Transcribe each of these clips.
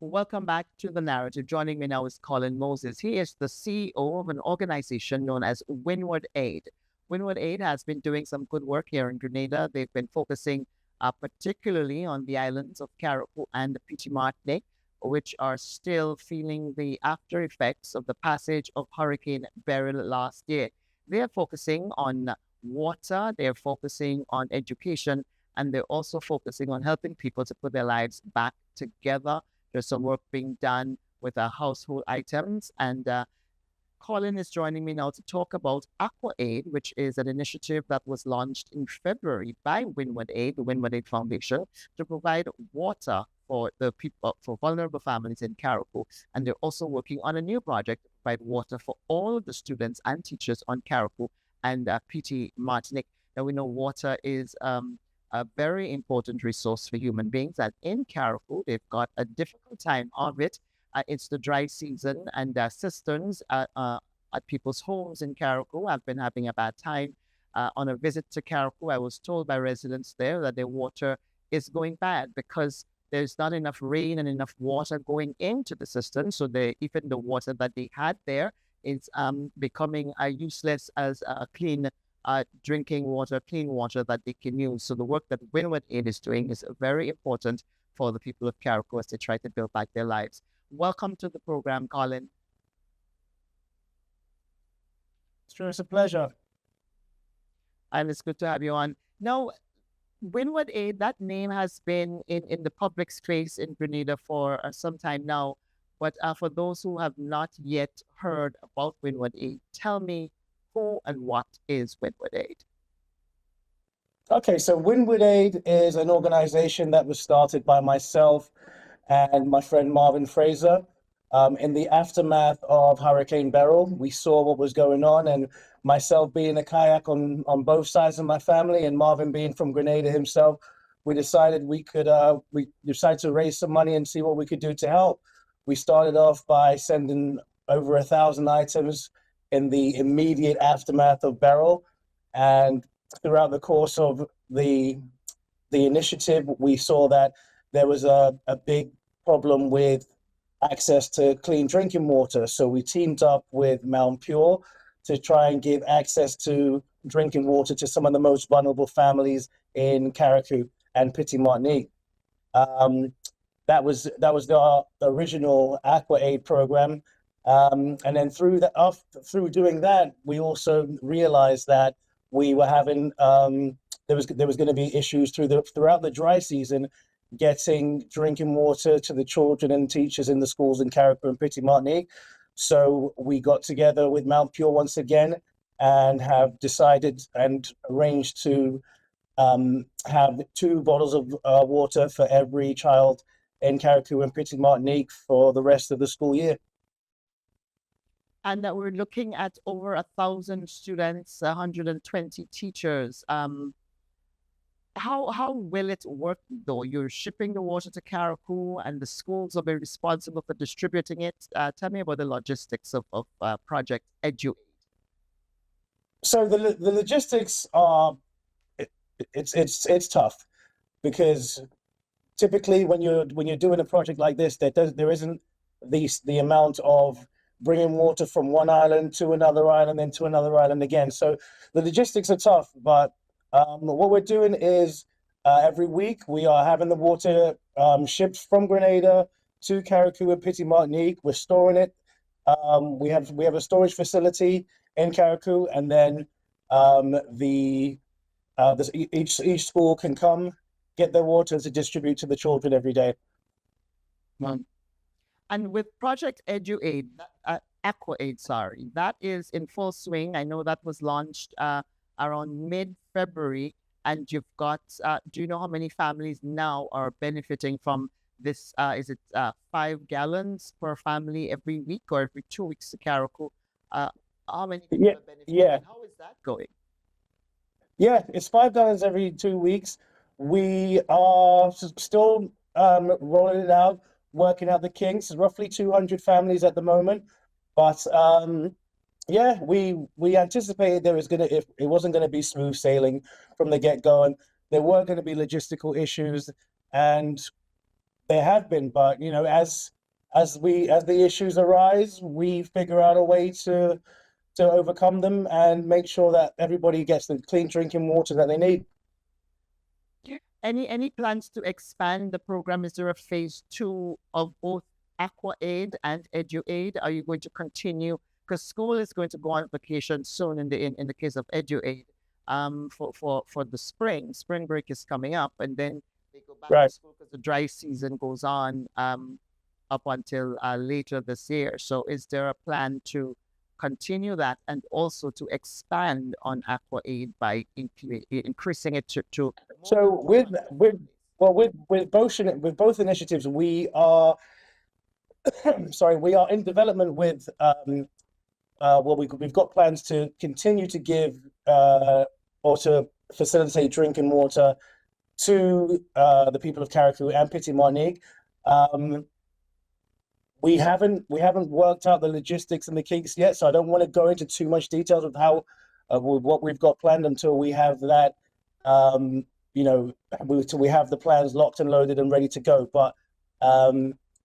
Welcome back to The Narrative. Joining me now is Colin Moses. He is the CEO of an organization known as Winwood Aid. Winwood Aid has been doing some good work here in Grenada. They've been focusing particularly on the islands of Carriacou and Petite, which are still feeling the after effects of the passage of Hurricane Beryl last year. They are focusing on water, they're focusing on education, and they're also focusing on helping people to put their lives back together. There's some work being done with household items. And Colin is joining me now to talk about Aqua Aid, which is an initiative that was launched in February by Winwood Aid, the Winwood Aid Foundation, to provide water for the people, for vulnerable families in Carriacou. And they're also working on a new project to provide water for all of the students and teachers on Carriacou and Petite, Martinique. Now we know water is a very important resource for human beings. And in Carriacou, they've got a difficult time of it. It's the dry season, and cisterns at people's homes in Carriacou have been having a bad time. On a visit to Carriacou, I was told by residents there that their water is going bad because there's not enough rain and enough water going into the cistern. So even the water that they had there is becoming useless as clean drinking water, clean water that they can use. So the work that Winwood Aid is doing is very important for the people of Carriacou as they try to build back their lives. Welcome to the program, Colin. Sure, it's a pleasure. And it's good to have you on. Now, Winwood Aid, that name has been in the public space in Grenada for some time now. But for those who have not yet heard about Winwood Aid, tell me who and what is Winwood Aid? Okay, so Winwood Aid is an organization that was started by myself and my friend Marvin Fraser. In the aftermath of Hurricane Beryl, we saw what was going on, and myself being a kayak on both sides of my family, and Marvin being from Grenada himself, we decided we decided to raise some money and see what we could do to help. We started off by sending over 1,000 items in the immediate aftermath of Beryl, and throughout the course of the initiative, we saw that there was a big problem with access to clean drinking water. So we teamed up with Mount Pure to try and give access to drinking water to some of the most vulnerable families in Carriacou and Petite Martinique. That was the original Aqua Aid program. And then through doing that, we also realized that we were having there was going to be issues throughout the dry season getting drinking water to the children and teachers in the schools in Carriacou and Petite Martinique. So we got together with Mount Pure once again and have decided and arranged to have 2 bottles of water for every child in Carriacou and Petite Martinique for the rest of the school year. And that we're looking at over 1,000 students, 120 teachers. How will it work though? You're shipping the water to Carriacou and the schools will be responsible for distributing it. Tell me about the logistics of Project Edu. So the logistics are it's tough because typically when you're doing a project like this, there isn't the amount of bringing water from one island to another island, then to another island again. So the logistics are tough, but what we're doing is every week we are having the water shipped from Grenada to Carriacou and Petite Martinique. We're storing it. We have a storage facility in Carriacou, and then each school can come get their water to distribute to the children every day. And with Project Edu Aid, Aqua Aid, sorry, that is in full swing. I know that was launched around mid-February, and you've got, do you know how many families now are benefiting from this? Is it 5 gallons per family every week or every 2 weeks to Carriacou? How many people are benefiting? Yeah. And how is that going? Yeah, it's $5 every 2 weeks. We are still rolling it out, working out the kinks. Roughly 200 families at the moment, but yeah, we anticipated it wasn't gonna be smooth sailing from the get-go, and there were gonna be logistical issues, and There have been, but as the issues arise, we figure out a way to overcome them and make sure that everybody gets the clean drinking water that they need. Any plans to expand the program? Is there a phase two of both Aqua Aid and Edu Aid? Are you going to continue? Because school is going to go on vacation soon in the case of Edu Aid, for the spring. Spring break is coming up, and then they go back to Right. school because the dry season goes on up until later this year. So is there a plan to continue that and also to expand on Aqua Aid by increasing it to more than So 200 well with both initiatives, we are sorry, we are in development with well, we've got plans to continue to give or to facilitate drinking water to the people of Carriacou and Petite Martinique. Um, we haven't worked out the logistics and the kinks yet, so I don't want to go into too much details of how with what we've got planned until we have that. Um, till we have the plans locked and loaded and ready to go. But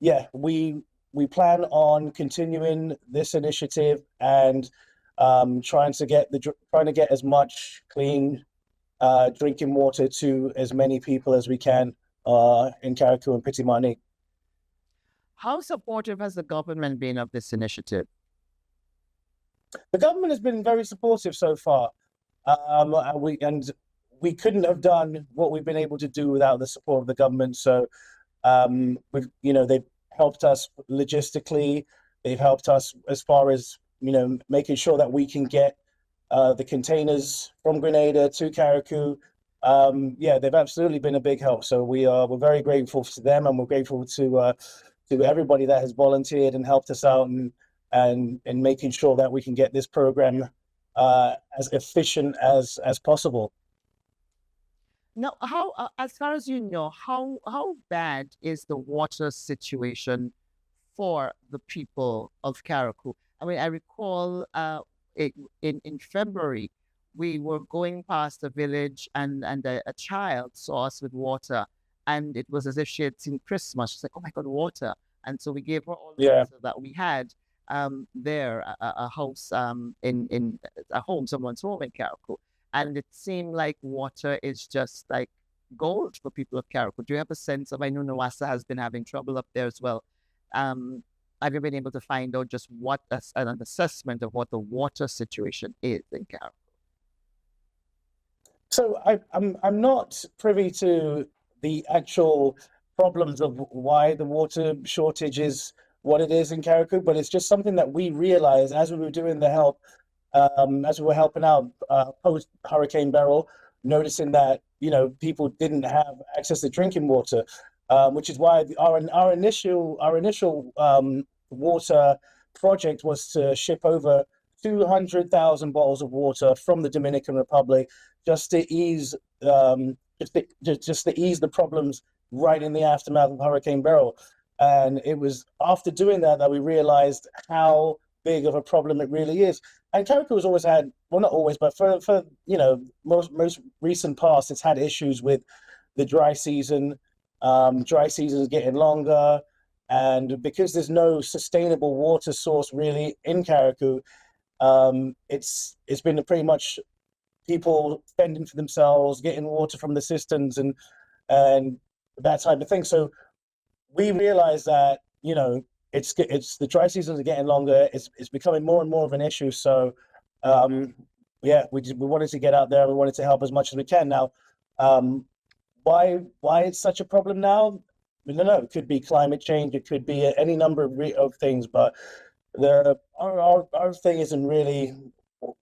yeah, we plan on continuing this initiative and trying to get as much clean drinking water to as many people as we can in Carriacou and Petite Martinique. How supportive has the government been of this initiative? The government has been very supportive so far. We couldn't have done what we've been able to do without the support of the government. So they've helped us logistically. They've helped us as far as making sure that we can get the containers from Grenada to Carriacou. Yeah, they've absolutely been a big help. So we're very grateful to them, and we're grateful to everybody that has volunteered and helped us out and making sure that we can get this program as efficient as possible. Now, as far as you know, how bad is the water situation for the people of Carriacou? I mean, I recall in February, we were going past a village and a child saw us with water, and it was as if she had seen Christmas. She's like, "Oh my God, water!" And so we gave her all the Yeah. water that we had there, a house in a home, someone's home in Carriacou, and it seemed like water is just like gold for people of Carriacou. Do you have a sense of? I know Nawasa has been having trouble up there as well. Um, have you been able to find out just what an assessment of what the water situation is in Carriacou? So I'm not privy to the actual problems of why the water shortage is what it is in Carriacou, but it's just something that we realized as we were doing the help, as we were helping out post Hurricane Beryl, noticing that people didn't have access to drinking water, which is why our initial water project was to ship over 200,000 bottles of water from the Dominican Republic just to ease just to ease the problems right in the aftermath of Hurricane Beryl. And it was after doing that we realized how big of a problem it really is. And Carriacou has always had, well, not always, but for most recent past, it's had issues with the dry season. Dry season is getting longer, and because there's no sustainable water source really in Carriacou, it's been pretty much people fending for themselves, getting water from the cisterns and that type of thing. So we realized that it's the dry seasons are getting longer. It's becoming more and more of an issue. So yeah, we wanted to get out there. We wanted to help as much as we can. Now, why it's such a problem now? I don't know. It could be climate change. It could be any number of things. But our thing isn't really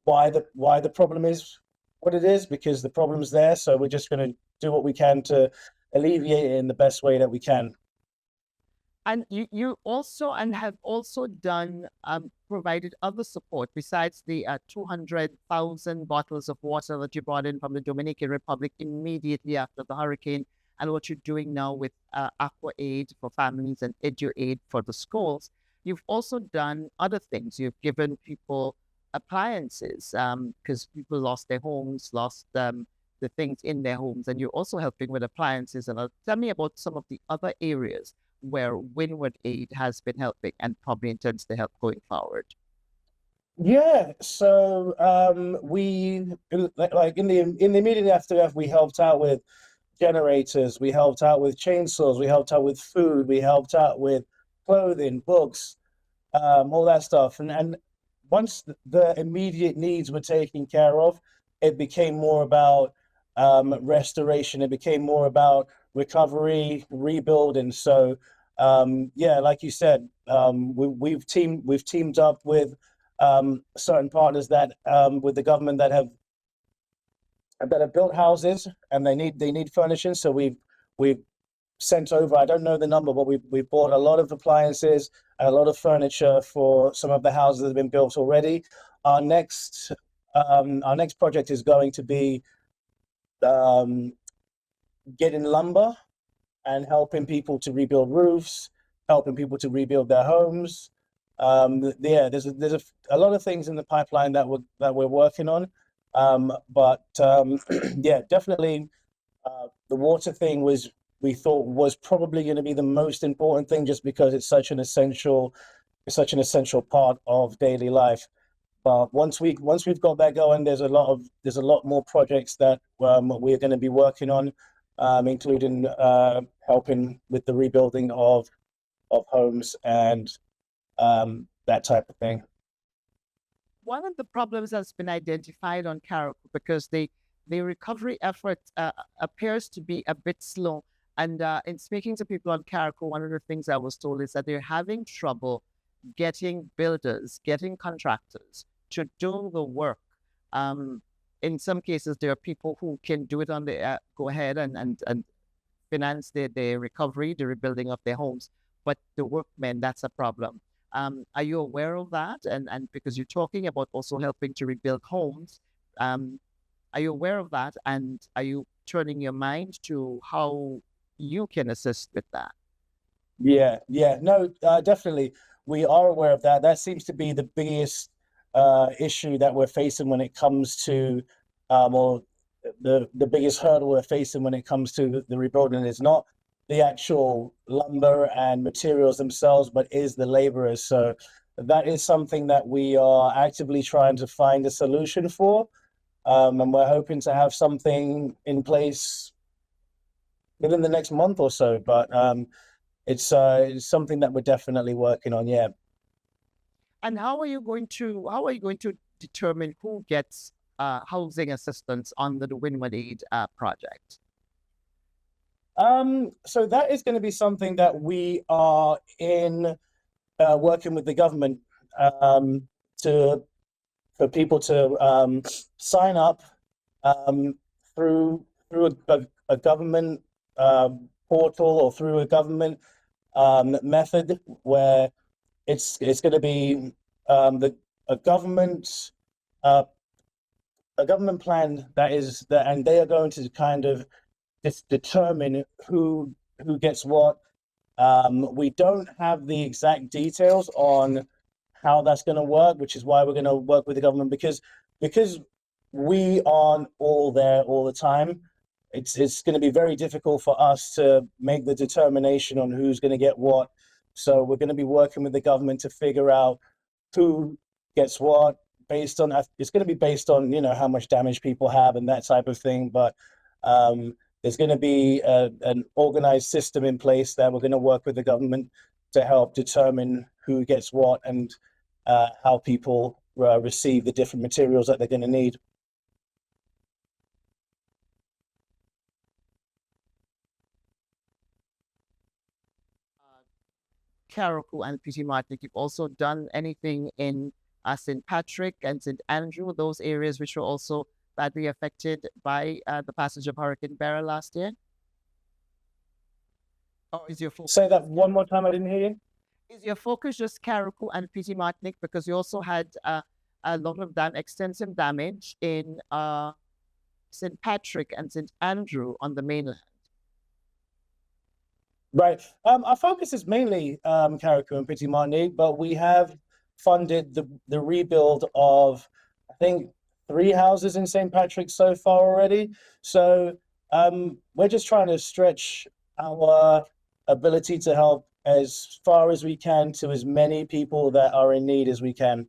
why the problem is what it is, because the problem's there. So we're just going to do what we can to alleviate it in the best way that we can. And you also have also done provided other support besides the 200,000 bottles of water that you brought in from the Dominican Republic immediately after the hurricane, and what you're doing now with Aqua Aid for families and Edu Aid for the schools. You've also done other things. You've given people appliances because people lost their homes, lost the things in their homes, and you're also helping with appliances. And tell me about some of the other areas where Winwood Aid has been helping and probably intends to help going forward. Yeah, so like in the immediate aftermath, we helped out with generators, we helped out with chainsaws, we helped out with food, we helped out with clothing, books, all that stuff. And once the immediate needs were taken care of, it became more about restoration. It became more about recovery, rebuilding. So yeah, like you said, we've teamed up with certain partners that with the government that have built houses and they need furnishing. So we've sent over, I don't know the number, but we bought a lot of appliances and a lot of furniture for some of the houses that have been built already. Our next project is going to be getting lumber and helping people to rebuild roofs, helping people to rebuild their homes. Yeah, there's a lot of things in the pipeline that we're working on. Yeah, definitely the water thing we thought was probably going to be the most important thing, just because it's such an essential part of daily life. But once we've got that going, there's a lot more projects that we're going to be working on, including helping with the rebuilding of homes and that type of thing. One of the problems that's been identified on Carriacou, because the recovery effort appears to be a bit slow. And in speaking to people on Carriacou, one of the things I was told is that they're having trouble getting builders, getting contractors to do the work. In some cases, there are people who can do it on the go ahead and finance the recovery, the rebuilding of their homes, but the workmen, that's a problem. Are you aware of that? And because you're talking about also helping to rebuild homes, are you aware of that? And are you turning your mind to how you can assist with that? Yeah, no, definitely. We are aware of that. That seems to be the biggest issue that we're facing when it comes to, or the biggest hurdle we're facing when it comes to the rebuilding is not the actual lumber and materials themselves, but is the laborers. So that is something that we are actively trying to find a solution for. And we're hoping to have something in place within the next month or so. But it's something that we're definitely working on. Yeah. And how are you going to determine who gets housing assistance under the Winwood Aid project? So that is going to be something that we are in working with the government to for people to sign up through a government portal or through a government method where it's going to be a government plan and they are going to kind of determine who gets what. We don't have the exact details on how that's going to work, which is why we're going to work with the government, because we aren't all there all the time. It's going to be very difficult for us to make the determination on who's going to get what. So we're going to be working with the government to figure out who gets what it's going to be based on, how much damage people have and that type of thing. But there's going to be an organized system in place that we're going to work with the government to help determine who gets what and how people receive the different materials that they're going to need. Carriacou and Petite Martinique, you've also done anything in St. Patrick and St. Andrew, those areas which were also badly affected by the passage of Hurricane Beryl last year? Or is your focus? Say that one more time, I didn't hear you. Is your focus just Carriacou and Petite Martinique, because you also had a lot of extensive damage in St. Patrick and St. Andrew on the mainland? Right. Our focus is mainly Carriacou and Petite Martinique, but we have funded the rebuild of, I think, 3 houses in St. Patrick's so far already. So we're just trying to stretch our ability to help as far as we can to as many people that are in need as we can.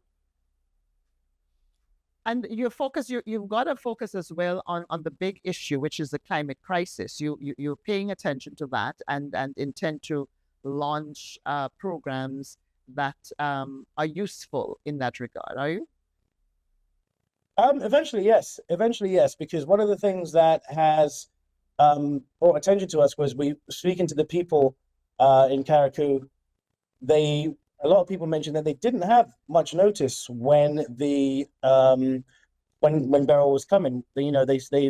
And your focus, you've got to focus as well on the big issue, which is the climate crisis. You're paying attention to that and intend to launch programs that are useful in that regard, are you? Eventually, yes. Eventually, yes. Because one of the things that has brought attention to us was we speaking to the people in Carriacou. A lot of people mentioned that they didn't have much notice when the when Beryl was coming. You know,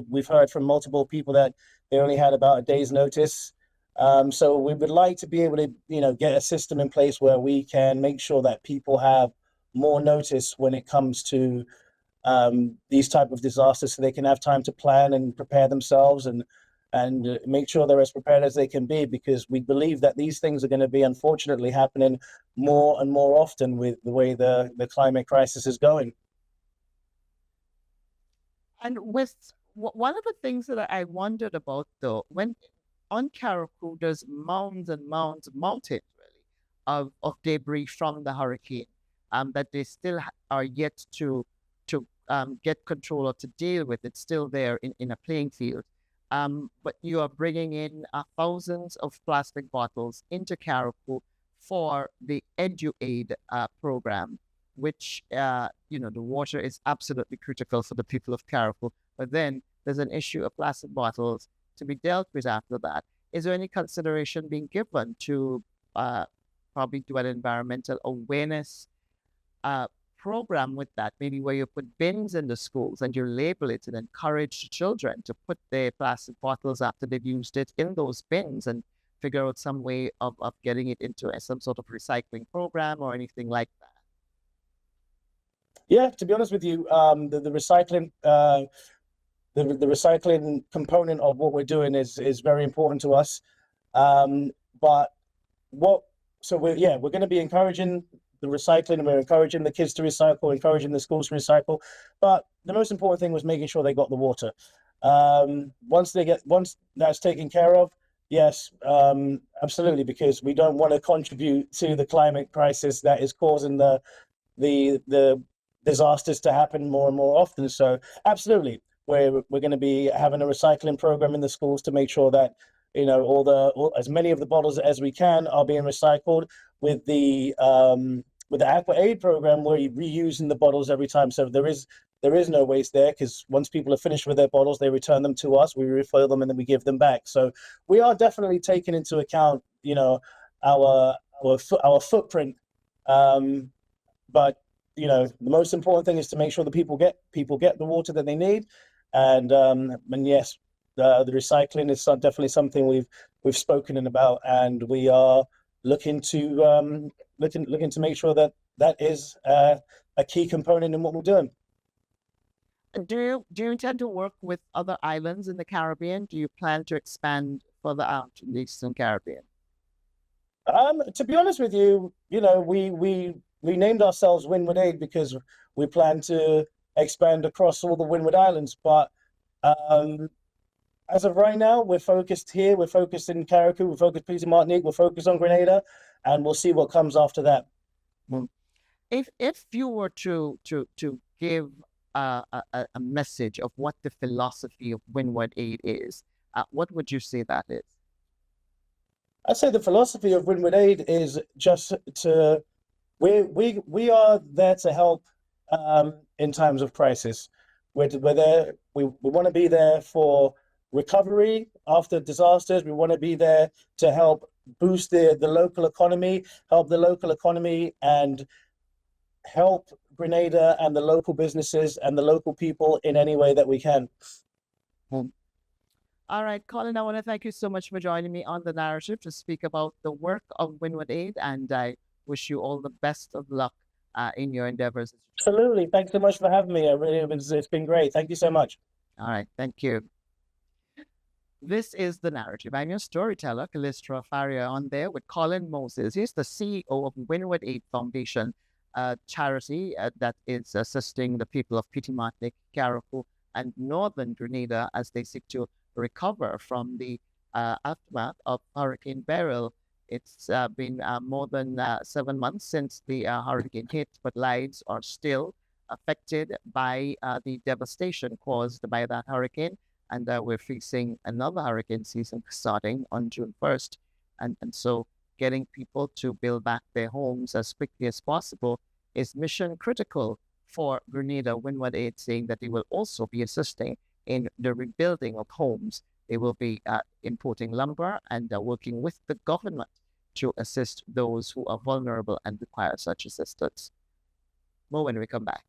we've heard from multiple people that they only had about a day's notice. So we would like to be able to, get a system in place where we can make sure that people have more notice when it comes to these type of disasters, so they can have time to plan and prepare themselves and make sure they're as prepared as they can be, because we believe that these things are going to be unfortunately happening more and more often with the way the climate crisis is going. And with one of the things that I wondered about, though, when on Carriacou, there's mounds and mounds, mountains really, of debris from the hurricane, that they still are yet to get control of, to deal with. It's still there in a playing field. But you are bringing in thousands of plastic bottles into Carriacou for the Aid program, which, the water is absolutely critical for the people of Carriacou. But then there's an issue of plastic bottles to be dealt with after that. Is there any consideration being given to probably do an environmental awareness program with that, maybe where you put bins in the schools and you label it and encourage children to put their plastic bottles after they've used it in those bins and figure out some way of getting it into some sort of recycling program or anything like that? Yeah, to be honest with you, the recycling the recycling component of what we're doing is very important to us. But what so we're going to be encouraging the recycling, and we're encouraging the kids to recycle, encouraging the schools to recycle. But the most important thing was making sure they got the water. Once that's taken care of, yes, absolutely, because we don't want to contribute to the climate crisis that is causing the disasters to happen more and more often. So absolutely, we're going to be having a recycling program in the schools to make sure that as many of the bottles as we can are being recycled. With the Aqua Aid program, we're reusing the bottles every time, so there is no waste there, because once people are finished with their bottles, they return them to us, we refill them, and then we give them back. So we are definitely taking into account, our footprint. But the most important thing is to make sure that people get the water that they need, and yes, the recycling is definitely something we've spoken about, and we are looking to make sure that is a key component in what we're doing. Do you intend to work with other islands in the Caribbean? Do you plan to expand further out in the Eastern Caribbean? To be honest with you, we named ourselves Winwood Aid because we plan to expand across all the Winwood Islands. But as of right now, we're focused here. We're focused in Carriacou. We're focused in Martinique. We're focused on Grenada, and we'll see what comes after that. If you were to give a message of what the philosophy of Winwood Aid is, what would you say that is? I'd say the philosophy of Winwood Aid is just to we are there to help in times of crisis. We're there. We want to be there for recovery after disasters. We want to be there to help boost the local economy, and help Grenada and the local businesses and the local people in any way that we can. All right, Colin, I want to thank you so much for joining me on The Narrative to speak about the work of Winwood Aid, and I wish you all the best of luck in your endeavors. Absolutely. Thanks so much for having me. It's been great. Thank you so much. All right, thank you. This is The Narrative. I'm your storyteller, Callistra Faria, on there with Colin Moses. He's the CEO of Winwood Aid Foundation, charity that is assisting the people of Petite, Martinique, Carriacou, and northern Grenada as they seek to recover from the aftermath of Hurricane Beryl. It's been more than 7 months since the hurricane hit, but lives are still affected by the devastation caused by that hurricane. And we're facing another hurricane season starting on June 1st. And so getting people to build back their homes as quickly as possible is mission critical for Grenada. Winwood Aid saying that they will also be assisting in the rebuilding of homes. They will be importing lumber and working with the government to assist those who are vulnerable and require such assistance. More when we come back.